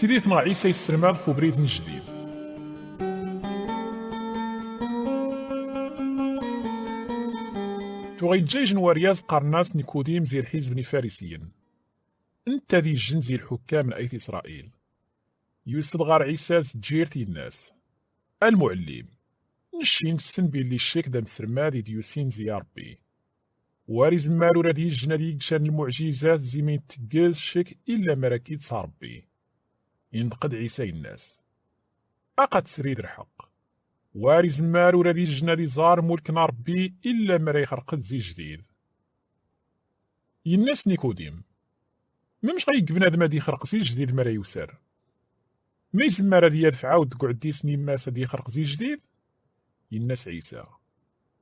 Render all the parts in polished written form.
سيدي ثنا عيسى يسرماد خبريت جديد. تو غيتجي جنوارياز قرناس نيكوديم زي الحزب فارسيين. انت ذي الجن زي الحكام من ايث اسرائيل. يوسف غار عيسى تجيرتي الناس. المعلم نشين السن بيلي الشيك دا مسرماد ديوسين زي ربي. وارز مالو رادي الجنادي كشان المعجزات زي مين تقاز الشيك الا مراكيد صاربي. ينتقد عيسى الناس. اقد سريد الحق. وارز مالو رادي الجنادي زار ملكنا ربي الا مرا يخرقد زي جديد. يناس نيكوديم. ممش غيك بنادم هادي يخرق زي جديد مرا يوسر. ما يزما رادي يدفع عاود قعدي سنين ماس هادي يخرق زي جديد. يناس عيسى.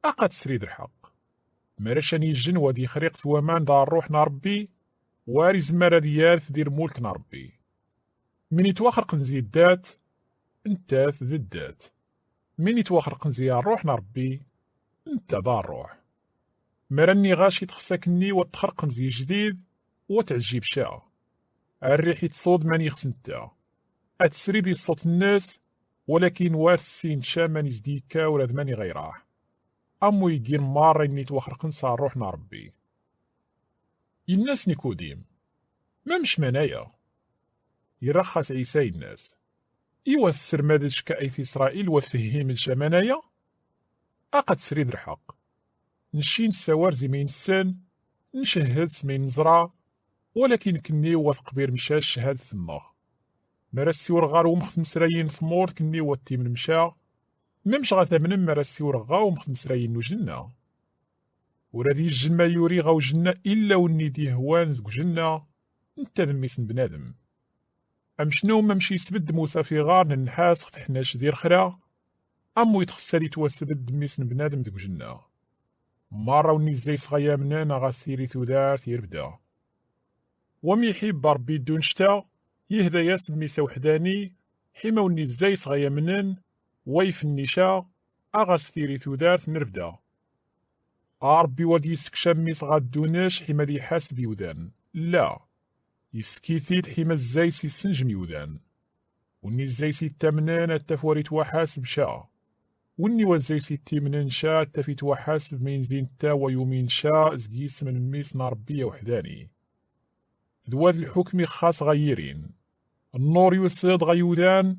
اقد سريد الحق. مراشاني الجن وادي خريق ثوامان دار روحنا ربي وارز مرا ديال دير ملكنا ربي. من يتواخرق نزيد دات انت ذي الدات. من يتواخرق نزيد روحنا ربي انت دار روح. مراني غاشي تخساكني وتخرق مزي جديد وتعجيب شاء. الريح يتصود ماني خسنتا. اتسريدي صوت الناس ولكن وارث سين شامان يزديكا ولاد ماني غيراح. أمو يجين مارا إني توخرقن صار روحنا ربي. الناس نيكوديم. ما مش منايا. يرخص عيسى الناس. إيوا السرمادش كأيث إسرائيل وتفهم الشمانايا. أقد سريد الحق. نشين سوار زي مين السن. نشهد سمين نزرع. ولكن كني وثق بير مشاش شهاد ثماغ. مرسي ورغار ومخت مسرايين ثمور كني واتي من مشا. ممش غاثا من مرسي ورغا ومخت مسرايين وجنة. ورادي الجن ما يوري غاو جنة إلا وني دي هوان زق جنة. انت ذميسن بنادم. أمشنو ممشي يسبد موسى في غار النحاس ختحناش دير خرا. أمو يتخسالي تواسبد دميسن بنادم دق جنة. مارا وني زي صغايا منانا غاسيري ثودار تيربدا. وميحب ربي دون شتا يهدى ياسب ميسا وحداني حيما وني زي صغايا منن ويف النشا أغاس ثيري ثودار نربدا. ربي ودي يسكشام ميس غاد دوناش حيما دي حاسب يودان. لا يسكيثيت حيما الزايس يسنجم يودان. وني الزايس يتامنان التفوريت وحاسب شا. وني والزايس يتيمنان شا التفيت وحاسب مين زين تا ويومين شا زقيس من ميس نربية وحداني. ذوات الحكم خاص غيرين. النور يوسد غيودان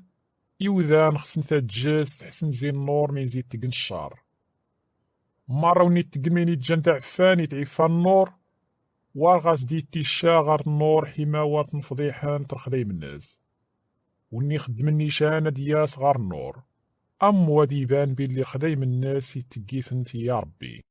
يودان خصن تجاز تحسن زين النور مين زيد تقن الشار. مرة وني تقمين يتجن تعفان يتعفى النور وارغاس ديتي الشاغر النور حما وات فضيحان ترخدي من الناس. وني خدم النيشان دياس غار النور. أم ودي بان بلي خدي من الناس يتقيثن يا ربي.